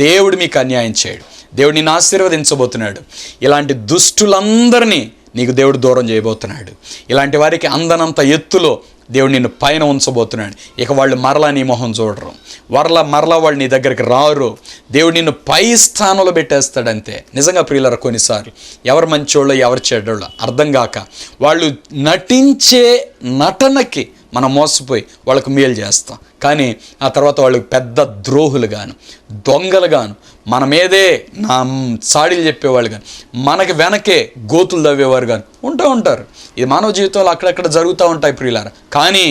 దేవుడు మీకు అన్యాయం చేయడు, దేవుడు నిన్ను ఆశీర్వదించబోతున్నాడు. ఇలాంటి దుష్టులందరినీ నీకు దేవుడు దూరం చేయబోతున్నాడు. ఇలాంటి వారికి అందనంత ఎత్తులో దేవుడు నిన్ను పైన ఉంచబోతున్నాడు. ఇక వాళ్ళు మరలా నీ మొహం చూడరు, మరలా వాళ్ళు నీ దగ్గరికి రారు. దేవుడు నిన్ను పై స్థానంలో పెట్టేస్తాడంతే. నిజంగా ప్రియులారా, కొన్నిసార్లు ఎవరు మంచోళ్ళో ఎవరు చెడ్డోళ్ళో అర్థం కాక వాళ్ళు నటించే నటనకి మనం మోసపోయి వాళ్ళకు మేలు చేస్తాం, కానీ ఆ తర్వాత వాళ్ళకి పెద్ద ద్రోహులుగాను, దొంగలుగాను, మన మీదే నా సాడీలు చెప్పేవాళ్ళు కానీ, మనకి వెనకే గోతులు తవ్వేవారు కానీ ఉంటారు. ఇది మానవ జీవితంలో అక్కడక్కడ జరుగుతూ ఉంటాయి ప్రియులారా. కానీ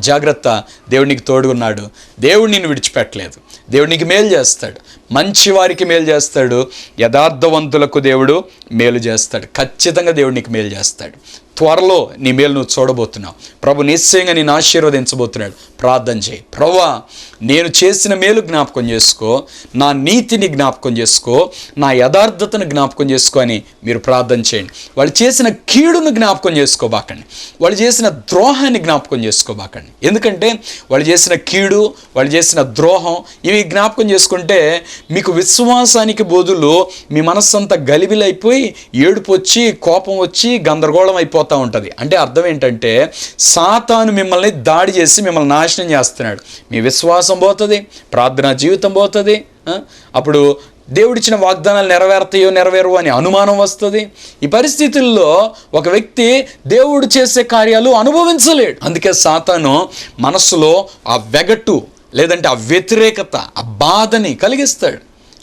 జాగ్రత్త, దేవుడు నీకు తోడుగున్నాడు, దేవుడు నిన్ను విడిచిపెట్టలేదు, దేవుడు నీకు మేలు చేస్తాడు, మంచి వారికి మేలు చేస్తాడు, యథార్థవంతులకు దేవుడు మేలు చేస్తాడు. ఖచ్చితంగా దేవుడు నీకు మేలు చేస్తాడు. త్వరలో నీ మేలు నువ్వు చూడబోతున్నావు. ప్రభు నిశ్చయంగా నేను ఆశీర్వదించబోతున్నాడు. ప్రార్థన చేయి. ప్రభువా, నేను చేసిన మేలు జ్ఞాపకం చేసుకో, నా నీతిని జ్ఞాపకం చేసుకో, నా యథార్థతను జ్ఞాపకం చేసుకో అని మీరు ప్రార్థన చేయండి. వాళ్ళు చేసిన కీడును జ్ఞాపకం చేసుకోబాకండి, వాళ్ళు చేసిన ద్రోహాన్ని జ్ఞాపకం చేసుకోబాకండి. ఎందుకంటే వాళ్ళు చేసిన కీడు, వాళ్ళు చేసిన ద్రోహం ఇవి జ్ఞాపకం చేసుకుంటే మీకు విశ్వాసానికి బదులు మీ మనస్సంతా గలిబిలైపోయి ఏడుపు వచ్చి, కోపం వచ్చి, గందరగోళం అయిపోతూ ఉంటుంది. అంటే అర్థం ఏంటంటే సాతాను మిమ్మల్ని దాడి చేసి మిమ్మల్ని నాశనం చేస్తున్నాడు. మీ విశ్వాసం పోతుంది, ప్రార్థనా జీవితం పోతుంది. అప్పుడు దేవుడిచ్చిన వాగ్దానాలు నెరవేరుతాయో నెరవేరు అని అనుమానం వస్తుంది. ఈ పరిస్థితుల్లో ఒక వ్యక్తి దేవుడు చేసే కార్యాలు అనుభవించలేడు. అందుకే సాతాను మనస్సులో ఆ వెగటు లేదంటే ఆ వ్యతిరేకత, ఆ బాధని కలిగిస్తాడు.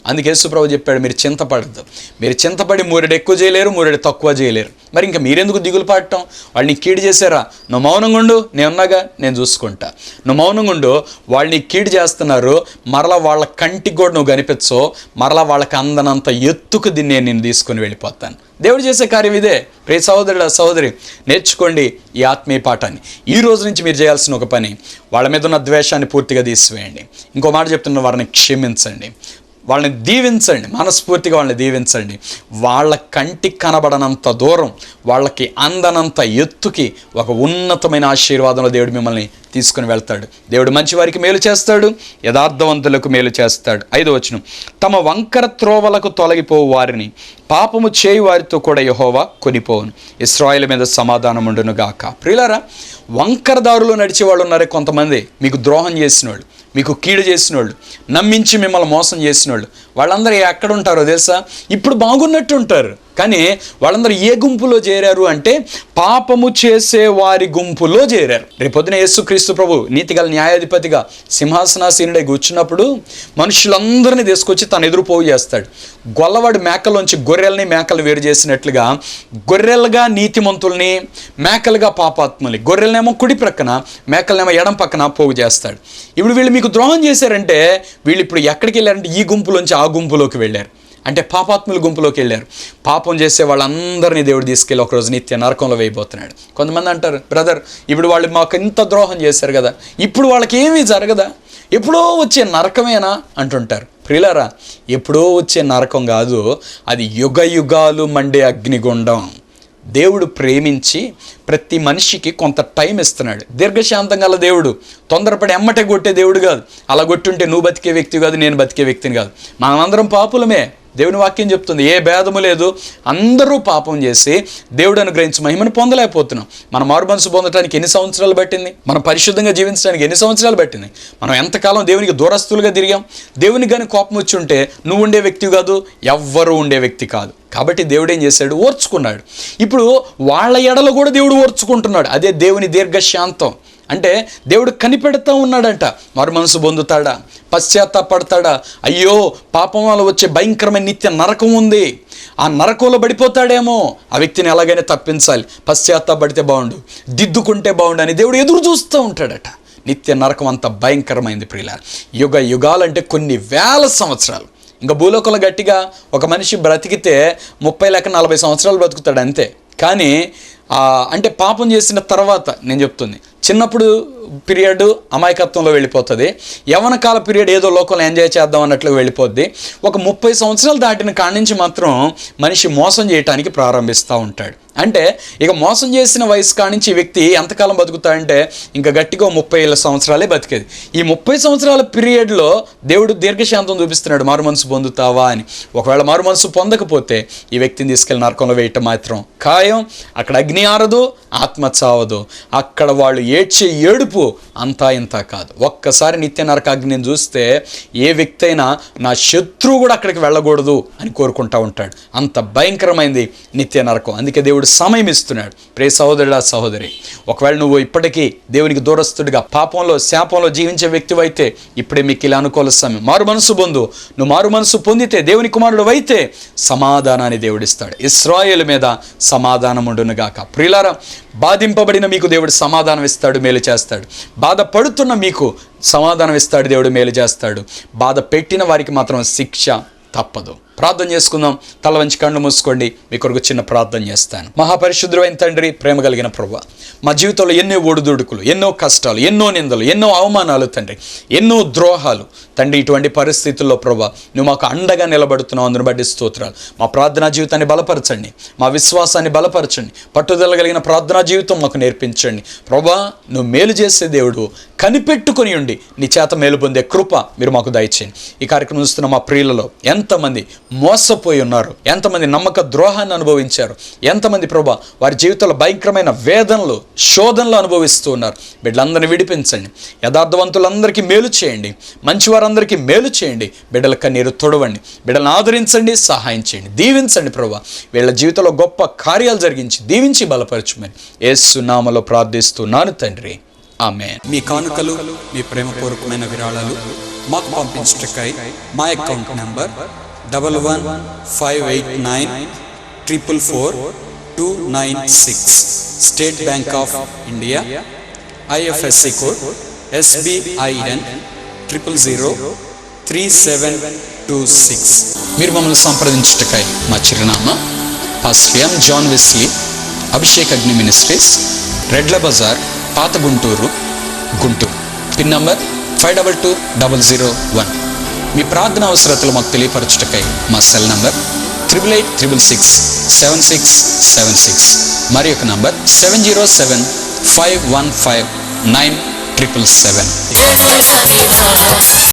అందుకే యేసుప్రభు చెప్పాడు, మీరు చింతపడద్దు. మీరు చింతపడి మూరెడు ఎక్కువ చేయలేరు, మూరెడు తక్కువ చేయలేరు. మరి ఇంకా మీరెందుకు దిగులు పడటం? వాళ్ళని కీడు చేశారా? నువ్వు మౌనంగా ఉండు, నేనున్నాగా, నేను చూసుకుంటా. నువ్వు మౌనంగా ఉండు. వాళ్ళని కీడు చేస్తున్నారు, మరలా వాళ్ళ కంటికి కూడా నువ్వు కనిపించో, మరలా వాళ్ళకి అందనంత ఎత్తుకు దీన్ని నేను తీసుకొని వెళ్ళిపోతాను. దేవుడు చేసే కార్యం ఇదే. ప్రియ సహోదరుడు, సహోదరి, నేర్చుకోండి ఈ ఆత్మీయ పాఠాన్ని. ఈ రోజు నుంచి మీరు చేయాల్సిన ఒక పని, వాళ్ళ మీద ఉన్న ద్వేషాన్ని పూర్తిగా తీసివేయండి. ఇంకో మాట చెప్తున్న, వారిని క్షమించండి, వాళ్ళని దీవించండి, మనస్ఫూర్తిగా వాళ్ళని దీవించండి. వాళ్ళ కంటికి కనబడనంత దూరం, వాళ్ళకి అందనంత ఎత్తుకి ఒక ఉన్నతమైన ఆశీర్వాదంలో దేవుడు మిమ్మల్ని తీసుకుని వెళ్తాడు. దేవుడు మంచి వారికి మేలు చేస్తాడు, యథార్థవంతులకు మేలు చేస్తాడు. 5వ వచనం, తమ వంకర త్రోవలకు తొలగిపోవు వారిని పాపము చేయు వారితో కూడా యెహోవా కొనిపోవును. ఇశ్రాయేలు మీద సమాధానం ఉండును గాక. ప్రియులారా, వంకర దారులో నడిచే వాళ్ళు ఉన్నారే కొంతమంది, మీకు ద్రోహం చేసిన వాళ్ళు, మీకు కీడు చేసిన వాళ్ళు, నమ్మించి మిమ్మల్ని మోసం చేసిన వాళ్ళు, వాళ్ళందరూ ఎక్కడ ఉంటారో తెలుసా? ఇప్పుడు బాగున్నట్టు ఉంటారు, కానీ వాళ్ళందరూ ఏ గుంపులో చేరారు అంటే పాపము చేసే వారి గుంపులో చేరారు. రేపొద్దున యేసుక్రీస్తు ప్రభు నీతిగల న్యాయాధిపతిగా సింహాసనాసీనుడై కూర్చున్నప్పుడు మనుషులందరినీ తీసుకొచ్చి తను ఎదురు పోగు చేస్తాడు. గొల్లవాడి మేకలోంచి గొర్రెల్ని మేకలు వేరు చేసినట్లుగా గొర్రెలుగా నీతిమంతుల్ని, మేకలుగా పాపాత్ముల్ని, గొర్రెలనేమో కుడి ప్రక్కన, మేకలనేమో ఎడం పక్కన పోగు చేస్తాడు. ఇప్పుడు వీళ్ళు మీకు ద్రోహం చేశారంటే వీళ్ళు ఇప్పుడు ఎక్కడికి వెళ్ళారంటే ఈ గుంపులోంచి ఆ గుంపులోకి వెళ్ళారు. అంటే పాపాత్ముల గుంపులోకి వెళ్ళారు. పాపం చేసే వాళ్ళందరినీ దేవుడు తీసుకెళ్ళి ఒకరోజు నిత్య నరకంలో వేయబోతున్నాడు. కొంతమంది అంటారు, బ్రదర్, ఇప్పుడు వాళ్ళు మాకు ఇంత ద్రోహం చేశారు కదా, ఇప్పుడు వాళ్ళకి ఏమీ జరగదా, ఎప్పుడో వచ్చే నరకమేనా అంటుంటారు. ప్రియులారా, ఎప్పుడో వచ్చే నరకం కాదు, అది యుగ యుగాలు మండే అగ్నిగుండం. దేవుడు ప్రేమించి ప్రతి మనిషికి కొంత టైం ఇస్తున్నాడు. దీర్ఘశాంతం గల దేవుడు, తొందరపడి ఎమ్మటే కొట్టే దేవుడు కాదు. అలా కొట్టుంటే నువ్వు బతికే వ్యక్తి కాదు, నేను బతికే వ్యక్తిని కాదు. మనమందరం పాపులమే. దేవుని వాక్యం చెప్తుంది, ఏ భేదము లేదు, అందరూ పాపం చేసి దేవుడు అనుగ్రహించి మహిమను పొందలేకపోతున్నాం. మన మారు మనసు పొందడానికి ఎన్ని సంవత్సరాలు పట్టింది? మనం పరిశుద్ధంగా జీవించడానికి ఎన్ని సంవత్సరాలు పట్టింది? మనం ఎంతకాలం దేవునికి దూరస్తులుగా తిరిగాం? దేవునికి కానీ కోపం వచ్చి ఉంటే నువ్వు ఉండే వ్యక్తి కాదు, ఎవ్వరూ ఉండే వ్యక్తి కాదు. కాబట్టి దేవుడు ఏం చేశాడు? ఓర్చుకున్నాడు. ఇప్పుడు వాళ్ళ ఎడల కూడా దేవుడు ఓర్చుకుంటున్నాడు. అదే దేవుని దీర్ఘశాంతం. అంటే దేవుడు కనిపెడతా ఉన్నాడంట. మారు మనసు పొందుతాడా? పశ్చాత్తాపడతాడా? అయ్యో, పాపం వల్ల వచ్చే భయంకరమైన నిత్య నరకం ఉంది, ఆ నరకంలో పడిపోతాడేమో, ఆ వ్యక్తిని ఎలాగైనా తప్పించాలి, పశ్చాత్తాపడితే బాగుండు, దిద్దుకుంటే బాగుండు అని దేవుడు ఎదురు చూస్తూ ఉంటాడట. నిత్య నరకం అంత భయంకరమైంది ప్రియులారా. యుగ యుగాలంటే కొన్ని వేల సంవత్సరాలు. ఇంకా భూలోకంలో గట్టిగా ఒక మనిషి బ్రతికితే 30 లేక 40 సంవత్సరాలు బ్రతుకుతాడు అంతే. కానీ అంటే పాపం చేసిన తర్వాత నేను చెప్తుంది, చిన్నప్పుడు పీరియడ్ అమాయకత్వంలో వెళ్ళిపోతుంది, యవ్వన కాల పీరియడ్ ఏదో లోకంలో ఎంజాయ్ చేద్దాం అన్నట్లు వెళ్ళిపోద్ది. ఒక 30 సంవత్సరాలు దాటిన కాడి నుంచి మాత్రం మనిషి మోసం చేయటానికి ప్రారంభిస్తూ ఉంటాడు. అంటే ఇక మోసం చేసిన వయసు కాడి నుంచి ఈ వ్యక్తి ఎంతకాలం బతుకుతాడంటే ఇంకా గట్టిగా 30 సంవత్సరాలే బతికేది. ఈ 30 సంవత్సరాల పీరియడ్లో దేవుడు దీర్ఘశాంతం చూపిస్తున్నాడు, మారు మనసు పొందుతావా అని. ఒకవేళ మారు మనసు పొందకపోతే ఈ వ్యక్తిని తీసుకెళ్ళి నరకంలో వేయటం మాత్రం ఖాయం. అక్కడ అగ్ని ఆరదు, ఆత్మ చావదు. అక్కడ వాళ్ళు ఏడ్చే ఏడుపు అంతా ఇంత కాదు. ఒక్కసారి నిత్య నరకాగ్నిని చూస్తే ఏ వ్యక్తి అయినా నా శత్రువు కూడా అక్కడికి వెళ్ళకూడదు అని కోరుకుంటా ఉంటాడు. అంత భయంకరమైంది నిత్య నరకం. అందుకే దేవుడు సమయం ఇస్తున్నాడు. ప్రియ సహోదరుడా, సహోదరి, ఒకవేళ నువ్వు ఇప్పటికీ దేవునికి దూరస్తుడిగా పాపంలో శాపంలో జీవించే వ్యక్తివైతే ఇప్పుడే మీకు ఇలా అనుకూల సమయం. మారు మనసు పొందు. నువ్వు మారు మనసు పొందితే, దేవుని కుమారుడు అయితే సమాధానాన్ని దేవుడిస్తాడు. ఇశ్రాయేలు మీద సమాధానం ఉండునుగాక. ప్రియులారా, బాధింపబడిన మీకు దేవుడు సమాధానం ఇస్తాడు, మేలు చేస్తాడు. బాధపడుతున్న మీకు సమాధానం ఇస్తాడు, దేవుడు మేలు చేస్తాడు. బాధ పెట్టిన వారికి మాత్రం శిక్ష తప్పదు. ప్రార్థన చేసుకుందాం. తల వంచి కళ్ళు మూసుకోండి. మీ కొరకు చిన్న ప్రార్థన చేస్తాను. మహాపరిశుద్ధుడైన తండ్రి, ప్రేమ కలిగిన ప్రభువా, మా జీవితంలో ఎన్నో ఒడిదుడుకులు, ఎన్నో కష్టాలు, ఎన్నో నిందలు, ఎన్నో అవమానాలు తండ్రి, ఎన్నో ద్రోహాలు తండ్రి. ఇటువంటి పరిస్థితుల్లో ప్రభువా నువ్వు మాకు అండగా నిలబడుతున్నావు. అందుని బట్టి స్తోత్రాలు. మా ప్రార్థనా జీవితాన్ని బలపరచండి, మా విశ్వాసాన్ని బలపరచండి, పట్టుదల కలిగిన ప్రార్థనా జీవితం మాకు నేర్పించండి. ప్రభువా నువ్వు మేలు చేసే దేవుడు, కనిపెట్టుకుని ఉండి నీ చేత మేలు పొందే కృప మీరు మాకు దయచేయండి. ఈ కార్యక్రమం చూస్తున్న మా ప్రియులలో ఎంతమంది మోసపోయి ఉన్నారు, ఎంతమంది నమ్మక ద్రోహాన్ని అనుభవించారు, ఎంతమంది ప్రభువా వారి జీవితంలో భయంకరమైన వేదనలు, శోధనలు అనుభవిస్తూ ఉన్నారు. బిడ్డలందరినీ విడిపించండి. యథార్థవంతులందరికీ మేలు చేయండి, మంచివారందరికీ మేలు చేయండి. బిడ్డల కన్నీరు తొడవండి, బిడ్డలను ఆదరించండి, సహాయం చేయండి, దీవించండి ప్రభువా. వీళ్ళ జీవితంలో గొప్ప కార్యాలు జరిగించి దీవించి బలపరచుమని యేసు నామములో ప్రార్థిస్తున్నాను తండ్రి, ఆమేన్. మీ కానుకలు, మీ ప్రేమపూర్వకమైన విరాళాలు మాకు పంపించటకై మా account number 115894442996, State Bank of India, IFSC code SBIN 00032726. మీరు మమ్మల్ని సంప్రదించటకై మా చిరునామా pastor M. John Wesley, Abhishek Agni ministries, Redla Bazar, పాత గుంటూరు, గుంటూరు. Pin number 522001. మీ ప్రార్థన అవసరతలు మాకు తెలియపరచుటకై మా సెల్ నంబర్ 88367676, మరి యొక్క నంబర్ 7075159777.